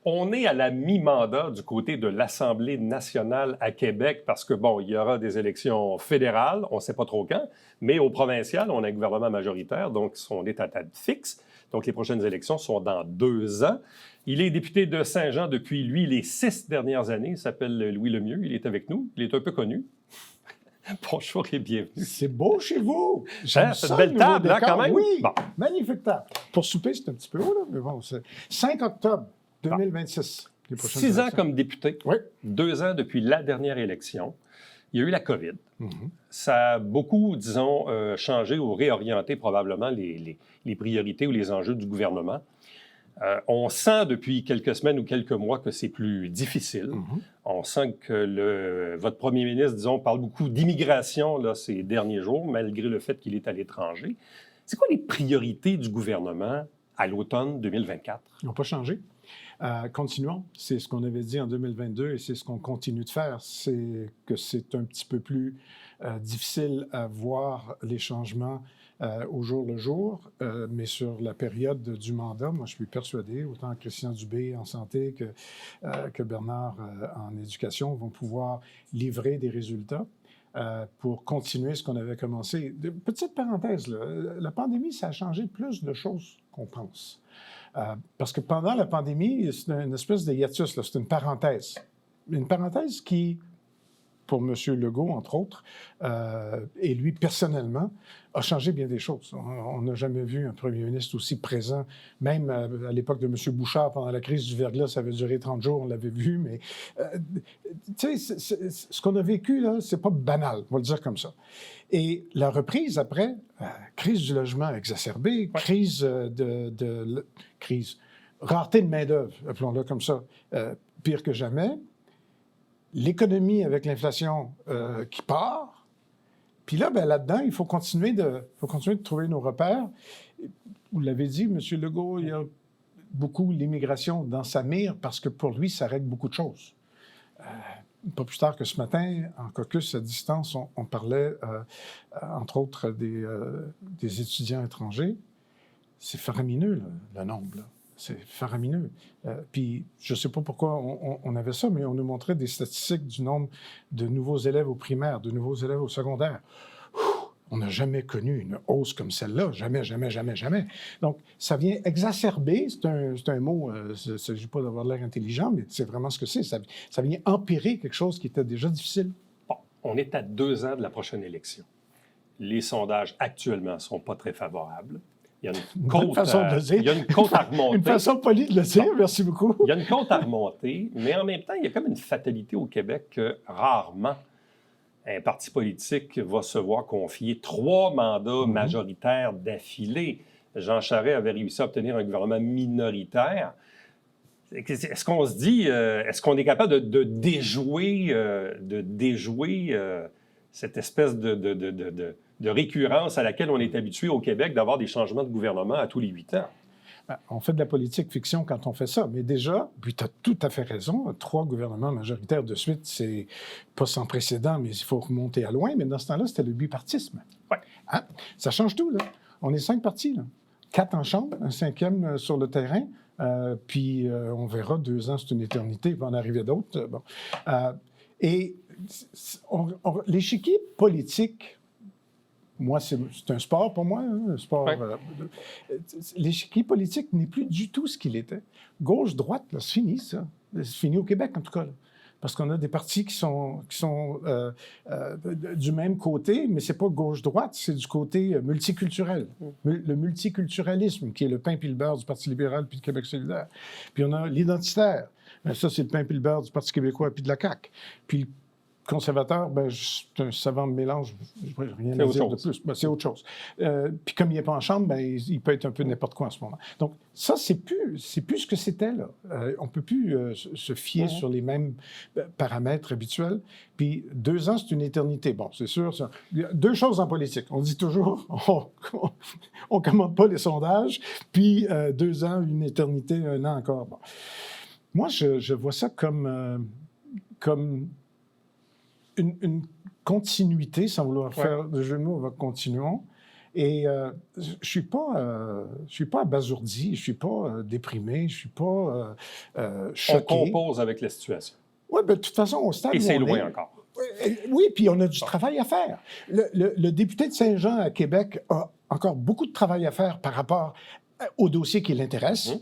On est à la mi-mandat du côté de l'Assemblée nationale à Québec parce que, bon, il y aura des élections fédérales, on ne sait pas trop quand, mais au provincial, on a un gouvernement majoritaire, donc on est à date fixe. Donc, les prochaines élections sont dans 2 ans. Il est député de Saint-Jean depuis, lui, les 6 dernières années. Il s'appelle Louis Lemieux. Il est avec nous. Il est un peu connu. Bonjour et bienvenue. C'est beau chez vous. Hein, c'est une belle table, là, quand même. Oui, bon. Magnifique table. Pour souper, c'est un petit peu haut, là, mais bon, c'est 5 octobre 2026. Bon. 6 ans comme député, oui. 2 ans depuis la dernière élection. Il y a eu la COVID. Ça a beaucoup, disons, changé ou réorienté probablement les priorités ou les enjeux du gouvernement. On sent depuis quelques semaines ou quelques mois que c'est plus difficile. On sent que votre premier ministre, disons, parle beaucoup d'immigration là, ces derniers jours, malgré le fait qu'il est à l'étranger. C'est quoi les priorités du gouvernement à l'automne 2024? Ils n'ont pas changé. Continuons. C'est ce qu'on avait dit en 2022 et c'est ce qu'on continue de faire. C'est que c'est un petit peu plus difficile à voir les changements au jour le jour, mais sur la période du mandat, moi, je suis persuadé, autant Christian Dubé en santé que Bernard en éducation vont pouvoir livrer des résultats pour continuer ce qu'on avait commencé. Petite parenthèse, là, la pandémie, ça a changé plus de choses qu'on pense. Parce que pendant la pandémie, c'est une espèce de hiatus, là, c'est une parenthèse. Une parenthèse qui, pour M. Legault, entre autres, et lui personnellement, a changé bien des choses. On n'a jamais vu un premier ministre aussi présent, même à l'époque de M. Bouchard, pendant la crise du verglas, ça avait duré 30 jours, on l'avait vu, mais tu sais, ce qu'on a vécu, là, c'est pas banal, on va le dire comme ça. Et la reprise après, crise du logement exacerbée, crise crise, rareté de main-d'œuvre, appelons-le comme ça, pire que jamais. L'économie avec l'inflation qui part. Puis là, ben, là-dedans, il faut continuer de trouver nos repères. Vous l'avez dit, M. Legault, il y a beaucoup l'immigration dans sa mire parce que pour lui, ça règle beaucoup de choses. Pas plus tard que ce matin, en caucus à distance, on parlait, entre autres, des étudiants étrangers. C'est faramineux, là, le nombre, là. C'est faramineux. Puis, je ne sais pas pourquoi on avait ça, mais on nous montrait des statistiques du nombre de nouveaux élèves au primaire, de nouveaux élèves au secondaire. On n'a jamais connu une hausse comme celle-là. Jamais, jamais, jamais, jamais. Donc, ça vient exacerber, c'est un mot, il ne s'agit pas d'avoir l'air intelligent, mais c'est vraiment ce que c'est. Ça vient empirer quelque chose qui était déjà difficile. Bon, on est à 2 ans de la prochaine élection. Les sondages actuellement ne sont pas très favorables. Il y a une côte, il y a une côte à remonter. Une façon polie de le dire, merci beaucoup. Il y a une côte à remonter, mais en même temps, il y a comme une fatalité au Québec que rarement un parti politique va se voir confier 3 mandats majoritaires d'affilée. Jean Charest avait réussi à obtenir un gouvernement minoritaire. Est-ce qu'on se dit, est-ce qu'on est capable de déjouer cette espèce de récurrence à laquelle on est habitué au Québec d'avoir des changements de gouvernement à tous les 8 ans? On fait de la politique fiction quand on fait ça. Mais déjà, puis tu as tout à fait raison, 3 gouvernements majoritaires de suite, c'est pas sans précédent, mais il faut remonter à loin. Mais dans ce temps-là, c'était le bipartisme. Ouais. Hein? Ça change tout, là. On est 5 partis, là. 4 en chambre, un 5e sur le terrain. Puis on verra, 2 ans, c'est une éternité, il va en arriver d'autres. Bon. Et l'échiquier politique, moi, c'est un sport pour moi, hein, un sport. Ouais. L'échiquier politique n'est plus du tout ce qu'il était. Gauche-droite, là, c'est fini, ça. C'est fini au Québec, en tout cas. Là. Parce qu'on a des partis qui sont du même côté, mais c'est pas gauche-droite, c'est du côté multiculturel. Le multiculturalisme, qui est le pain puis le beurre du Parti libéral puis du Québec solidaire. Puis on a l'identitaire. Ça, c'est le pain puis le beurre du Parti québécois puis de la CAQ. Puis le conservateur, ben, c'est un savant mélange. Je n'ai rien à dire de plus. Ben, c'est autre chose. Puis comme il n'est pas en chambre, ben, il peut être un peu n'importe quoi en ce moment. Donc, ça, c'est plus ce que c'était, là. On ne peut plus se fier sur les mêmes paramètres habituels. Puis 2 ans, c'est une éternité. Bon, c'est sûr. Ça. Il y a 2 choses en politique. On dit toujours, on ne commande pas les sondages, puis 2 ans, une éternité, 1 an encore. Bon. Moi, je vois ça comme une continuité, sans vouloir faire de jeu de mots, continuons. Et je suis pas abasourdi, je suis pas déprimé, je suis pas choqué. On compose avec la situation. Oui, bien, de toute façon, au stade Et où c'est on loin est, encore. oui, puis on a du travail à faire. Le député de Saint-Jean à Québec a encore beaucoup de travail à faire par rapport aux dossiers qui l'intéressent.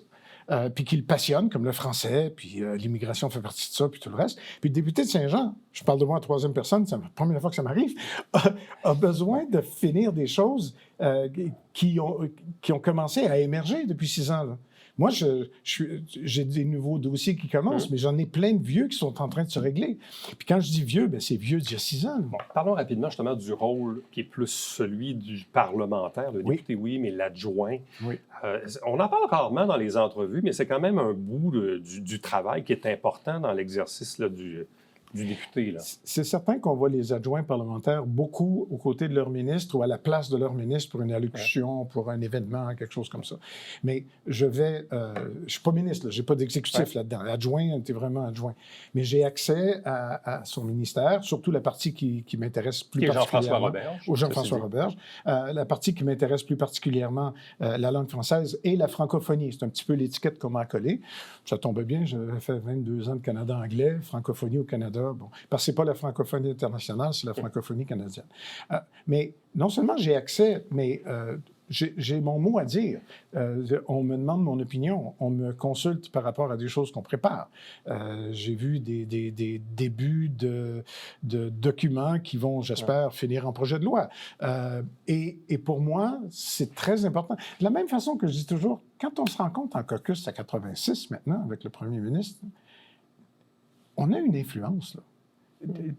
Puis qui le passionne, comme le français, puis l'immigration fait partie de ça, puis tout le reste. Puis le député de Saint-Jean, je parle de moi en troisième personne, c'est la première fois que ça m'arrive, a besoin de finir des choses qui ont commencé à émerger depuis 6 ans. Là. Moi, j'ai des nouveaux dossiers qui commencent, mais j'en ai plein de vieux qui sont en train de se régler. Puis quand je dis vieux, bien, c'est vieux d'il y a 6 ans. Bon, parlons rapidement justement du rôle qui est plus celui du parlementaire, le député, oui, mais l'adjoint. Oui. On en parle rarement dans les entrevues, mais c'est quand même un bout du travail qui est important dans l'exercice là, du député. Là. C'est certain qu'on voit les adjoints parlementaires beaucoup aux côtés de leur ministre ou à la place de leur ministre pour une allocution, pour un événement, quelque chose comme ça. Mais je suis pas ministre, je n'ai pas d'exécutif là-dedans. L'adjoint, tu es vraiment adjoint. Mais j'ai accès à son ministère, surtout la partie qui m'intéresse plus particulièrement. Jean-François Roberge. La partie qui m'intéresse plus particulièrement, la langue française et la francophonie. C'est un petit peu l'étiquette qu'on m'a collée. Ça tombe bien, j'avais fait 22 ans de Canada anglais, francophonie au Canada. Bon, parce que ce n'est pas la francophonie internationale, c'est la francophonie canadienne. Mais non seulement j'ai accès, mais j'ai mon mot à dire. On me demande mon opinion, on me consulte par rapport à des choses qu'on prépare. J'ai vu des débuts de documents qui vont, j'espère, finir en projet de loi. Et pour moi, c'est très important. De la même façon que je dis toujours, quand on se rencontre en caucus à 86 maintenant avec le premier ministre, on a une influence, là.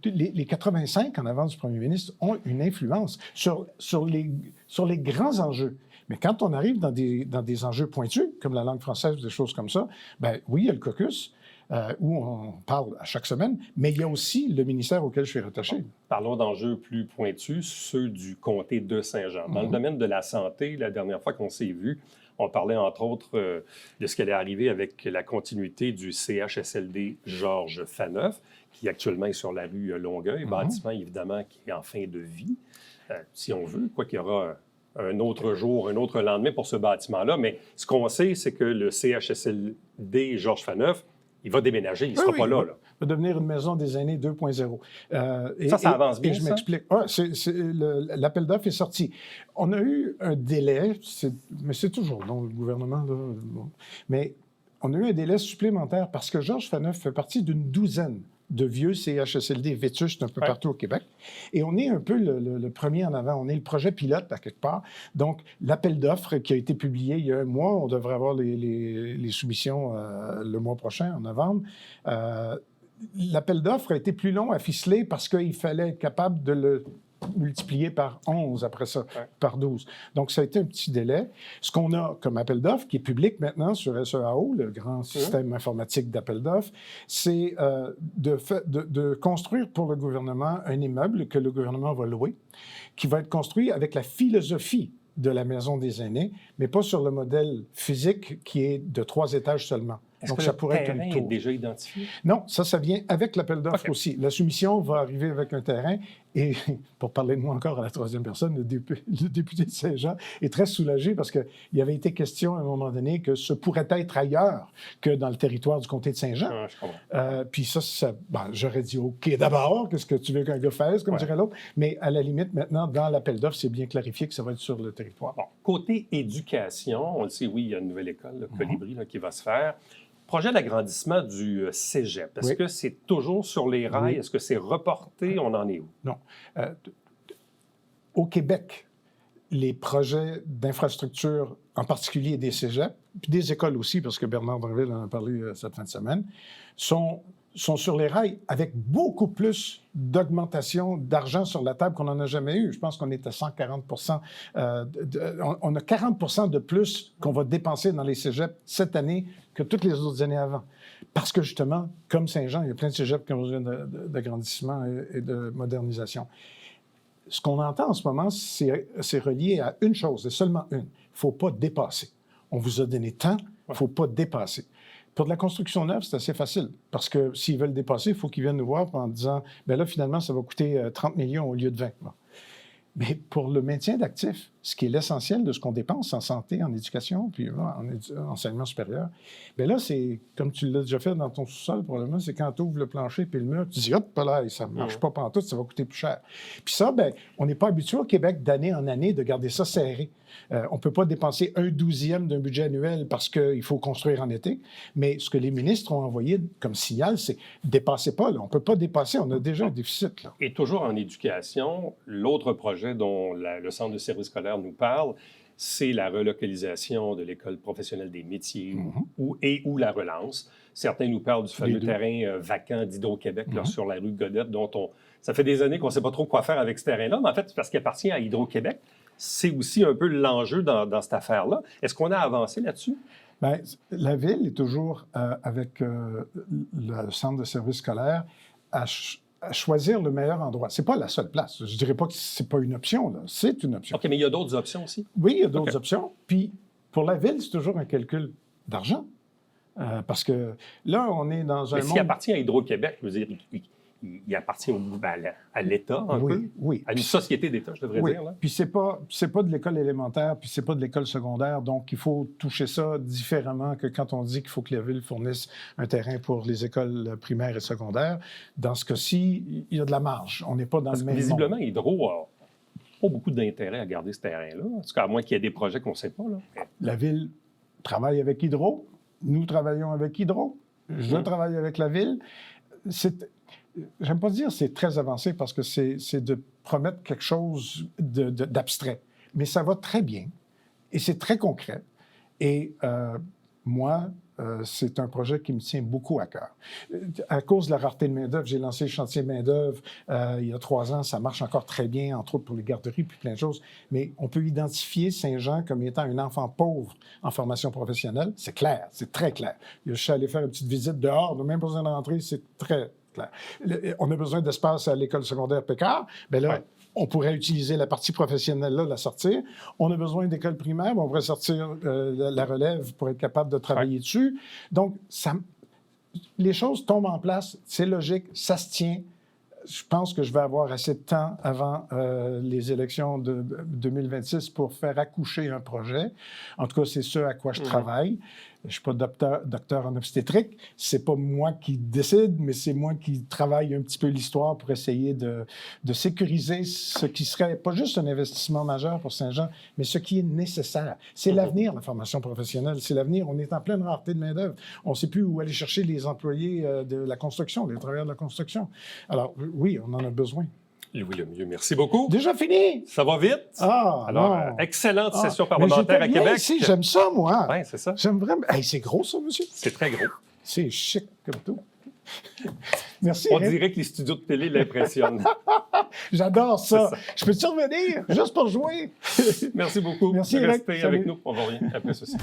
Les 85 en avant du premier ministre ont une influence sur les grands enjeux. Mais quand on arrive dans des enjeux pointus, comme la langue française ou des choses comme ça, bien oui, il y a le caucus, où on parle à chaque semaine, mais il y a aussi le ministère auquel je suis rattaché. Bon, parlons d'enjeux plus pointus, ceux du comté de Saint-Jean. Dans le domaine de la santé, la dernière fois qu'on s'est vu, on parlait entre autres de ce qui allait arriver avec la continuité du CHSLD Georges Faneuf, qui actuellement est sur la rue Longueuil, bâtiment évidemment qui est en fin de vie, si on veut, quoi qu'il y aura un autre jour, un autre lendemain pour ce bâtiment-là. Mais ce qu'on sait, c'est que le CHSLD Georges Faneuf, il va déménager, il ne sera pas là. Il va devenir une maison des aînés 2.0. Ça avance bien, et je m'explique. L'appel d'offres est sorti. On a eu un délai, mais c'est toujours long, le gouvernement. Là, bon. Mais on a eu un délai supplémentaire parce que Georges Faneuf fait partie d'une douzaine de vieux CHSLD vétustes un peu partout au Québec. Et on est un peu le premier en avant. On est le projet pilote, à quelque part. Donc, l'appel d'offres qui a été publié il y a un mois, on devrait avoir les soumissions le mois prochain, en novembre. L'appel d'offres a été plus long à ficeler parce qu'il fallait être capable de le multiplié par 11 après ça, par 12. Donc, ça a été un petit délai. Ce qu'on a comme appel d'offres, qui est public maintenant sur SEAO, le grand système informatique d'appel d'offres, c'est de construire pour le gouvernement un immeuble que le gouvernement va louer, qui va être construit avec la philosophie de la Maison des aînés, mais pas sur le modèle physique qui est de 3 étages seulement. Est-ce Donc, que ça le pourrait être terrain une tour. est déjà identifié? Non, ça vient avec l'appel d'offres aussi. La soumission va arriver avec un terrain. Et pour parler de moi encore à la troisième personne, le député de Saint-Jean est très soulagé parce qu'il avait été question à un moment donné que ce pourrait être ailleurs que dans le territoire du comté de Saint-Jean. Ah, je comprends. Puis j'aurais dit OK d'abord, qu'est-ce que tu veux qu'un gars fasse, comme dirait l'autre. Mais à la limite, maintenant, dans l'appel d'offres, c'est bien clarifié que ça va être sur le territoire. Bon, côté éducation, on le sait, oui, il y a une nouvelle école, le Colibri, là, qui va se faire. Projet d'agrandissement du cégep, est-ce que c'est toujours sur les rails? Oui. Est-ce que c'est reporté? On en est où? Non. Au Québec, les projets d'infrastructure, en particulier des cégeps, puis des écoles aussi, parce que Bernard Drinville en a parlé cette fin de semaine, sont sur les rails avec beaucoup plus d'augmentation d'argent sur la table qu'on n'en a jamais eu. Je pense qu'on est à 140 on a 40 de plus qu'on va dépenser dans les cégeps cette année que toutes les autres années avant. Parce que justement, comme Saint-Jean, il y a plein de cégeps qui ont besoin d'agrandissement et de modernisation. Ce qu'on entend en ce moment, c'est relié à une chose, et seulement une. Il ne faut pas dépasser. On vous a donné tant, il ne faut pas dépasser. Pour de la construction neuve, c'est assez facile, parce que s'ils veulent dépasser, il faut qu'ils viennent nous voir en disant « bien là, finalement, ça va coûter 30 millions au lieu de 20 ». Mais pour le maintien d'actifs, ce qui est l'essentiel de ce qu'on dépense en santé, en éducation, puis en enseignement supérieur. Bien là, c'est, comme tu l'as déjà fait dans ton sous-sol, probablement, c'est quand tu ouvres le plancher puis le mur, tu dis, hop, là, ça ne marche pas pantoute, ça va coûter plus cher. Puis ça, bien, on n'est pas habitué au Québec d'année en année de garder ça serré. On ne peut pas dépenser 1/12 d'un budget annuel parce qu'il faut construire en été. Mais ce que les ministres ont envoyé comme signal, c'est « dépassez pas, là. On ne peut pas dépasser, on a déjà un déficit. » là. Et toujours en éducation, l'autre projet dont le Centre de services scolaires nous parle, c'est la relocalisation de l'École professionnelle des métiers ou la relance. Certains nous parlent du fameux terrain vacant d'Hydro-Québec sur la rue Godette, dont ça fait des années qu'on ne sait pas trop quoi faire avec ce terrain-là, mais en fait, c'est parce qu'il appartient à Hydro-Québec. C'est aussi un peu l'enjeu dans cette affaire-là. Est-ce qu'on a avancé là-dessus? Bien, la Ville est toujours, avec le Centre de services scolaires, à choisir le meilleur endroit. Ce n'est pas la seule place. Je ne dirais pas que ce n'est pas une option, là. C'est une option. OK, mais il y a d'autres options aussi? Oui, il y a d'autres options. Puis, pour la Ville, c'est toujours un calcul d'argent. Parce que là, on est dans un monde... S'il appartient à Hydro-Québec, je veux dire, il appartient à l'État, un peu. Oui. À une société d'État, je devrais dire. Là. Puis c'est pas de l'école élémentaire, puis c'est pas de l'école secondaire, donc il faut toucher ça différemment que quand on dit qu'il faut que la Ville fournisse un terrain pour les écoles primaires et secondaires. Dans ce cas-ci, il y a de la marge. On n'est pas dans le même visiblement, monde. Hydro n'a pas beaucoup d'intérêt à garder ce terrain-là. En tout cas, à moins qu'il y ait des projets qu'on ne sait pas. Là. La Ville travaille avec Hydro. Nous travaillons avec Hydro. Je travaille avec la Ville. J'aime pas dire c'est très avancé parce que c'est de promettre quelque chose d'abstrait. Mais ça va très bien et c'est très concret. Et moi, c'est un projet qui me tient beaucoup à cœur. À cause de la rareté de main-d'œuvre, j'ai lancé le chantier main-d'œuvre il y a 3 ans. Ça marche encore très bien, entre autres pour les garderies puis plein de choses. Mais on peut identifier Saint-Jean comme étant un enfant pauvre en formation professionnelle. C'est clair, c'est très clair. Je suis allé faire une petite visite dehors, on n'a même pas besoin de rentrer, c'est très clair. On a besoin d'espace à l'école secondaire Pécard. Bien là, on pourrait utiliser la partie professionnelle là, la sortir. On a besoin d'école primaire, on pourrait sortir la relève pour être capable de travailler dessus. Donc, les choses tombent en place, c'est logique, ça se tient. Je pense que je vais avoir assez de temps avant les élections de 2026 pour faire accoucher un projet. En tout cas, c'est ce à quoi je travaille. Je ne suis pas docteur en obstétrique. C'est pas moi qui décide, mais c'est moi qui travaille un petit peu l'histoire pour essayer de sécuriser ce qui serait pas juste un investissement majeur pour Saint-Jean, mais ce qui est nécessaire. C'est l'avenir, la formation professionnelle. C'est l'avenir. On est en pleine rareté de main-d'œuvre. On ne sait plus où aller chercher les employés de la construction, les travailleurs de la construction. Alors, oui, on en a besoin. Louis Lemieux, merci beaucoup. Déjà fini? Ça va vite? Alors, excellente session parlementaire à Québec. Ici, j'aime ça, moi. Oui, c'est ça. J'aime vraiment. Hey, c'est gros, ça, monsieur? C'est très gros. C'est chic comme tout. Merci. On dirait que les studios de télé l'impressionnent. J'adore ça. Je peux-tu revenir juste pour jouer? Merci beaucoup. Merci, Restez avec nous. On va revenir après ceci.